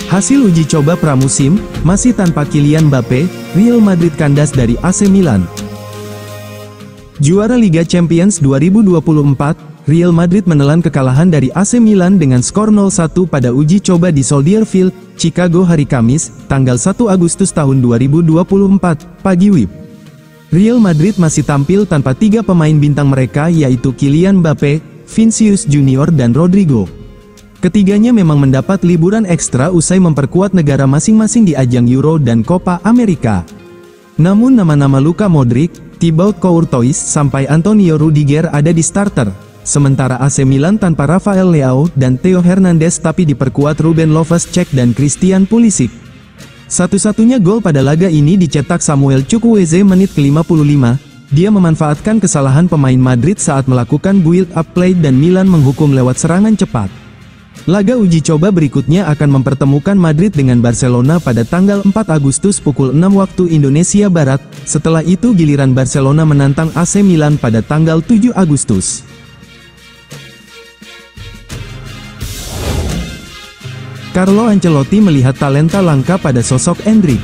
Hasil uji coba pramusim, masih tanpa Kylian Mbappe, Real Madrid kandas dari AC Milan. Juara Liga Champions 2024, Real Madrid menelan kekalahan dari AC Milan dengan skor 0-1 pada uji coba di Soldier Field, Chicago hari Kamis, tanggal 1 Agustus tahun 2024, pagi WIB. Real Madrid masih tampil tanpa 3 pemain bintang mereka yaitu Kylian Mbappe, Vinicius Junior dan Rodrigo. Ketiganya memang mendapat liburan ekstra usai memperkuat negara masing-masing di ajang Euro dan Copa America. Namun nama-nama Luka Modric, Thibaut Courtois sampai Antonio Rudiger ada di starter. Sementara AC Milan tanpa Rafael Leao dan Theo Hernandez tapi diperkuat Ruben Loftus-Cheek dan Christian Pulisic. Satu-satunya gol pada laga ini dicetak Samuel Chukwueze menit ke-55. Dia memanfaatkan kesalahan pemain Madrid saat melakukan build-up play dan Milan menghukum lewat serangan cepat. Laga uji coba berikutnya akan mempertemukan Madrid dengan Barcelona pada tanggal 4 Agustus pukul 6 waktu Indonesia Barat. Setelah itu giliran Barcelona menantang AC Milan pada tanggal 7 Agustus. Carlo Ancelotti melihat talenta langka pada sosok Endrick.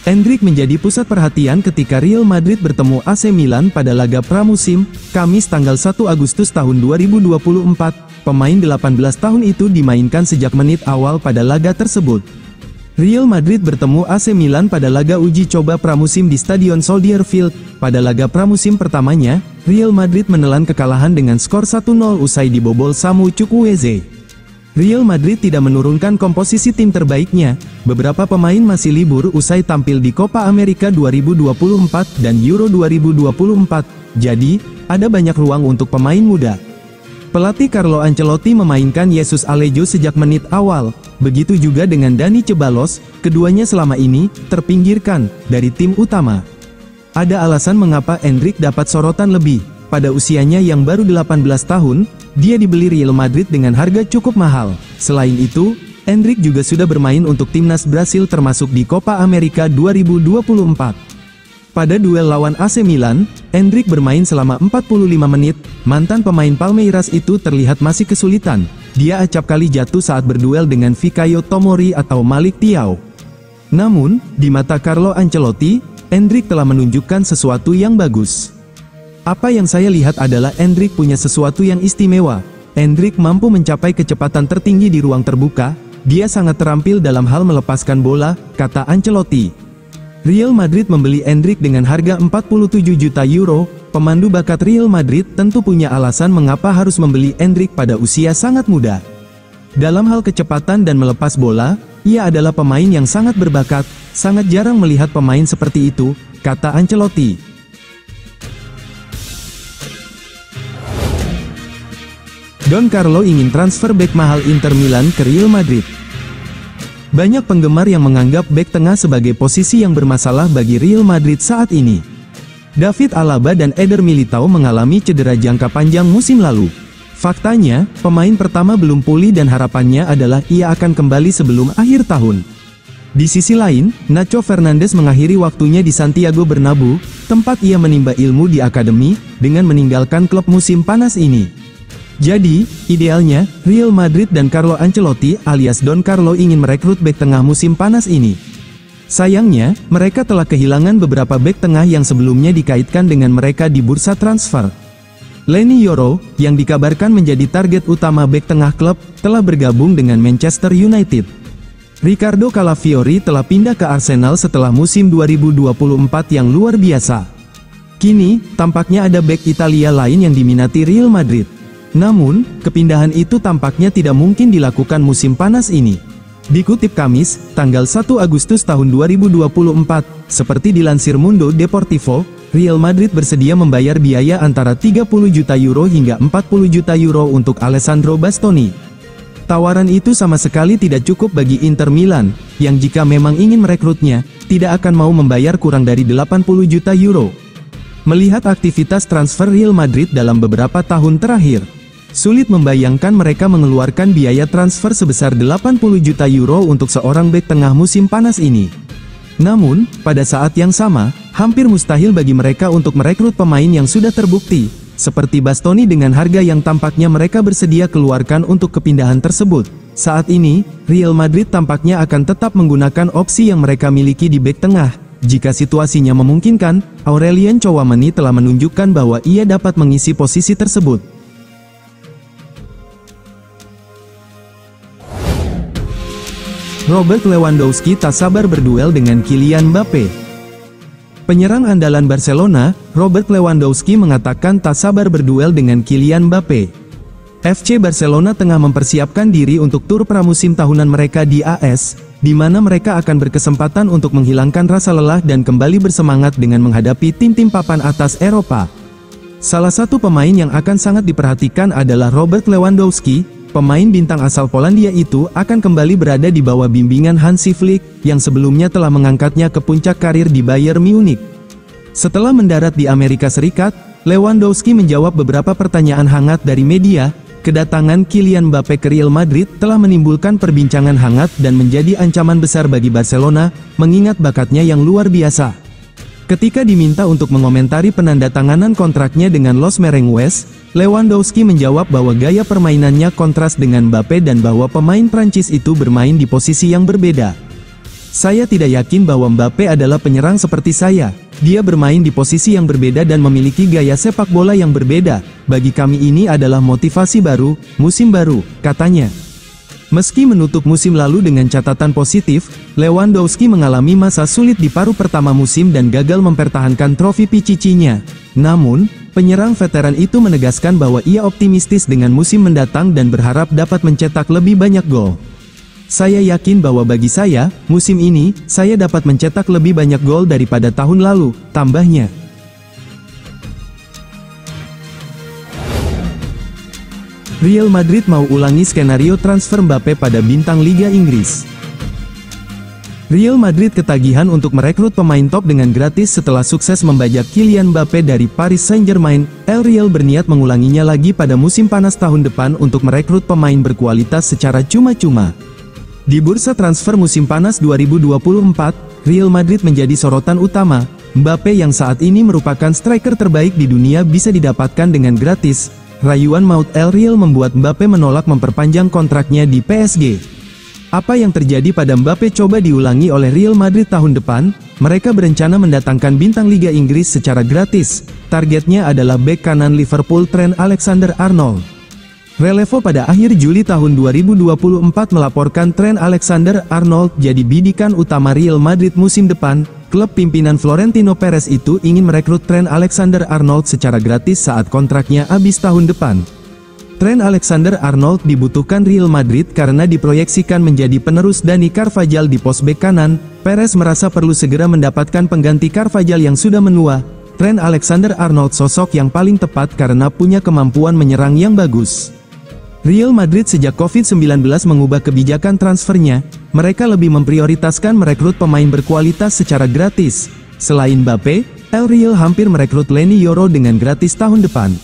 Endrick menjadi pusat perhatian ketika Real Madrid bertemu AC Milan pada laga pramusim, Kamis tanggal 1 Agustus tahun 2024. Pemain 18 tahun itu dimainkan sejak menit awal pada laga tersebut. Real Madrid bertemu AC Milan pada laga uji coba pramusim di Stadion Soldier Field. Pada laga pramusim pertamanya, Real Madrid menelan kekalahan dengan skor 1-0 usai dibobol Samu Chukwueze. Real Madrid tidak menurunkan komposisi tim terbaiknya. Beberapa pemain masih libur usai tampil di Copa America 2024 dan Euro 2024. Jadi, ada banyak ruang untuk pemain muda. Pelatih Carlo Ancelotti memainkan Jesus Alejo sejak menit awal. Begitu juga dengan Dani Ceballos, keduanya selama ini terpinggirkan dari tim utama. Ada alasan mengapa Endrick dapat sorotan lebih. Pada usianya yang baru 18 tahun, dia dibeli Real Madrid dengan harga cukup mahal. Selain itu, Endrick juga sudah bermain untuk timnas Brasil termasuk di Copa America 2024. Pada duel lawan AC Milan, Endrick bermain selama 45 menit. Mantan pemain Palmeiras itu terlihat masih kesulitan. Dia acap kali jatuh saat berduel dengan Fikayo Tomori atau Malik Thiaw. Namun, di mata Carlo Ancelotti, Endrick telah menunjukkan sesuatu yang bagus. Apa yang saya lihat adalah Endrick punya sesuatu yang istimewa. Endrick mampu mencapai kecepatan tertinggi di ruang terbuka. Dia sangat terampil dalam hal melepaskan bola, kata Ancelotti. Real Madrid membeli Endrick dengan harga 47 juta euro. Pemandu bakat Real Madrid tentu punya alasan mengapa harus membeli Endrick pada usia sangat muda. Dalam hal kecepatan dan melepas bola, ia adalah pemain yang sangat berbakat. Sangat jarang melihat pemain seperti itu, kata Ancelotti. Don Carlo ingin transfer bek mahal Inter Milan ke Real Madrid. Banyak penggemar yang menganggap bek tengah sebagai posisi yang bermasalah bagi Real Madrid saat ini. David Alaba dan Eder Militao mengalami cedera jangka panjang musim lalu. Faktanya, pemain pertama belum pulih dan harapannya adalah ia akan kembali sebelum akhir tahun. Di sisi lain, Nacho Fernandes mengakhiri waktunya di Santiago Bernabeu, tempat ia menimba ilmu di akademi, dengan meninggalkan klub musim panas ini. Jadi, idealnya, Real Madrid dan Carlo Ancelotti alias Don Carlo ingin merekrut bek tengah musim panas ini. Sayangnya, mereka telah kehilangan beberapa bek tengah yang sebelumnya dikaitkan dengan mereka di bursa transfer. Leny Yoro, yang dikabarkan menjadi target utama bek tengah klub, telah bergabung dengan Manchester United. Ricardo Calafiori telah pindah ke Arsenal setelah musim 2024 yang luar biasa. Kini, tampaknya ada bek Italia lain yang diminati Real Madrid. Namun, kepindahan itu tampaknya tidak mungkin dilakukan musim panas ini. Dikutip Kamis, tanggal 1 Agustus tahun 2024, seperti dilansir Mundo Deportivo, Real Madrid bersedia membayar biaya antara 30 juta euro hingga 40 juta euro untuk Alessandro Bastoni. Tawaran itu sama sekali tidak cukup bagi Inter Milan, yang jika memang ingin merekrutnya, tidak akan mau membayar kurang dari 80 juta euro. Melihat aktivitas transfer Real Madrid dalam beberapa tahun terakhir, sulit membayangkan mereka mengeluarkan biaya transfer sebesar 80 juta euro untuk seorang bek tengah musim panas ini. Namun, pada saat yang sama, hampir mustahil bagi mereka untuk merekrut pemain yang sudah terbukti, seperti Bastoni dengan harga yang tampaknya mereka bersedia keluarkan untuk kepindahan tersebut. Saat ini, Real Madrid tampaknya akan tetap menggunakan opsi yang mereka miliki di bek tengah. Jika situasinya memungkinkan, Aurelien Tchouameni telah menunjukkan bahwa ia dapat mengisi posisi tersebut. Robert Lewandowski tak sabar berduel dengan Kylian Mbappe. Penyerang andalan Barcelona, Robert Lewandowski mengatakan tak sabar berduel dengan Kylian Mbappe. FC Barcelona tengah mempersiapkan diri untuk tur pramusim tahunan mereka di AS, di mana mereka akan berkesempatan untuk menghilangkan rasa lelah dan kembali bersemangat dengan menghadapi tim-tim papan atas Eropa. Salah satu pemain yang akan sangat diperhatikan adalah Robert Lewandowski. Pemain bintang asal Polandia itu akan kembali berada di bawah bimbingan Hansi Flick, yang sebelumnya telah mengangkatnya ke puncak karir di Bayern Munich. Setelah mendarat di Amerika Serikat, Lewandowski menjawab beberapa pertanyaan hangat dari media. Kedatangan Kylian Mbappe ke Real Madrid telah menimbulkan perbincangan hangat dan menjadi ancaman besar bagi Barcelona, mengingat bakatnya yang luar biasa. Ketika diminta untuk mengomentari penandatanganan kontraknya dengan Los Merengues, Lewandowski menjawab bahwa gaya permainannya kontras dengan Mbappe dan bahwa pemain Prancis itu bermain di posisi yang berbeda. Saya tidak yakin bahwa Mbappe adalah penyerang seperti saya. Dia bermain di posisi yang berbeda dan memiliki gaya sepak bola yang berbeda. Bagi kami ini adalah motivasi baru, musim baru, katanya. Meski menutup musim lalu dengan catatan positif, Lewandowski mengalami masa sulit di paruh pertama musim dan gagal mempertahankan trofi Pichichi-nya. Namun, penyerang veteran itu menegaskan bahwa ia optimistis dengan musim mendatang dan berharap dapat mencetak lebih banyak gol. Saya yakin bahwa bagi saya, musim ini, saya dapat mencetak lebih banyak gol daripada tahun lalu, tambahnya. Real Madrid mau ulangi skenario transfer Mbappe pada bintang Liga Inggris. Real Madrid ketagihan untuk merekrut pemain top dengan gratis setelah sukses membajak Kylian Mbappe dari Paris Saint-Germain. El Real berniat mengulanginya lagi pada musim panas tahun depan untuk merekrut pemain berkualitas secara cuma-cuma. Di bursa transfer musim panas 2024, Real Madrid menjadi sorotan utama. Mbappe yang saat ini merupakan striker terbaik di dunia bisa didapatkan dengan gratis. Rayuan maut El Real membuat Mbappe menolak memperpanjang kontraknya di PSG. Apa yang terjadi pada Mbappe coba diulangi oleh Real Madrid tahun depan. Mereka berencana mendatangkan bintang Liga Inggris secara gratis. Targetnya adalah bek kanan Liverpool Trent Alexander-Arnold. Relevo pada akhir Juli tahun 2024 melaporkan Trent Alexander-Arnold jadi bidikan utama Real Madrid musim depan. Klub pimpinan Florentino Perez itu ingin merekrut Trent Alexander-Arnold secara gratis saat kontraknya habis tahun depan. Trent Alexander-Arnold dibutuhkan Real Madrid karena diproyeksikan menjadi penerus Dani Carvajal di pos bek kanan. Perez merasa perlu segera mendapatkan pengganti Carvajal yang sudah menua. Trent Alexander-Arnold sosok yang paling tepat karena punya kemampuan menyerang yang bagus. Real Madrid sejak Covid-19 mengubah kebijakan transfernya. Mereka lebih memprioritaskan merekrut pemain berkualitas secara gratis. Selain Mbappe, El Real hampir merekrut Leny Yoro dengan gratis tahun depan.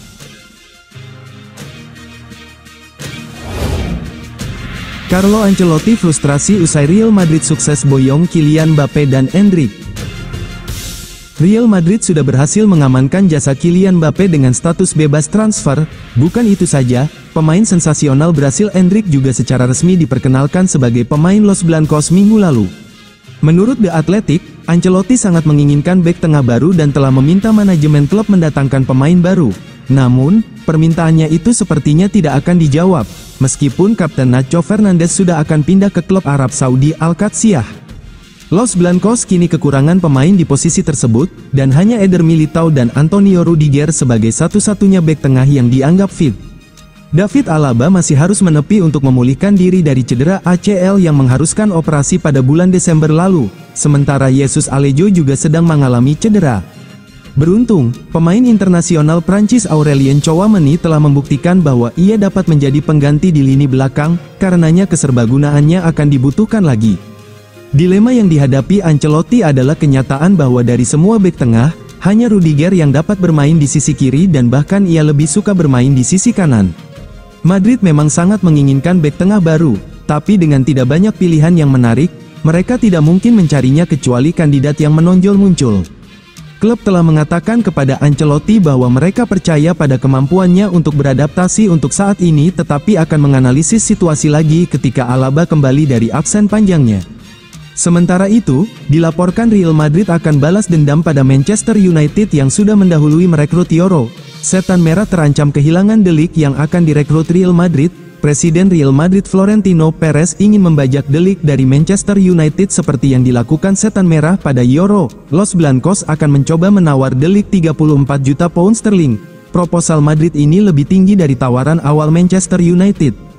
Carlo Ancelotti frustrasi usai Real Madrid sukses boyong Kylian Mbappe dan Endrick. Real Madrid sudah berhasil mengamankan jasa Kylian Mbappe dengan status bebas transfer. Bukan itu saja, pemain sensasional Brasil Endrick juga secara resmi diperkenalkan sebagai pemain Los Blancos minggu lalu. Menurut The Athletic, Ancelotti sangat menginginkan bek tengah baru dan telah meminta manajemen klub mendatangkan pemain baru. Namun, permintaannya itu sepertinya tidak akan dijawab, meskipun Kapten Nacho Fernandes sudah akan pindah ke klub Arab Saudi Al-Qadsiah. Los Blancos kini kekurangan pemain di posisi tersebut, dan hanya Eder Militao dan Antonio Rudiger sebagai satu-satunya bek tengah yang dianggap fit. David Alaba masih harus menepi untuk memulihkan diri dari cedera ACL yang mengharuskan operasi pada bulan Desember lalu, sementara Jesus Alejo juga sedang mengalami cedera. Beruntung, pemain internasional Prancis Aurelien Tchouameni telah membuktikan bahwa ia dapat menjadi pengganti di lini belakang, karenanya keserbagunaannya akan dibutuhkan lagi. Dilema yang dihadapi Ancelotti adalah kenyataan bahwa dari semua bek tengah, hanya Rudiger yang dapat bermain di sisi kiri dan bahkan ia lebih suka bermain di sisi kanan. Madrid memang sangat menginginkan bek tengah baru, tapi dengan tidak banyak pilihan yang menarik, mereka tidak mungkin mencarinya kecuali kandidat yang menonjol muncul. Klub telah mengatakan kepada Ancelotti bahwa mereka percaya pada kemampuannya untuk beradaptasi untuk saat ini tetapi akan menganalisis situasi lagi ketika Alaba kembali dari absen panjangnya. Sementara itu, dilaporkan Real Madrid akan balas dendam pada Manchester United yang sudah mendahului merekrut Yoro. Setan Merah terancam kehilangan De Ligt yang akan direkrut Real Madrid. Presiden Real Madrid Florentino Perez ingin membajak De Ligt dari Manchester United seperti yang dilakukan Setan Merah pada Yoro. Los Blancos akan mencoba menawar De Ligt 34 juta pound sterling. Proposal Madrid ini lebih tinggi dari tawaran awal Manchester United.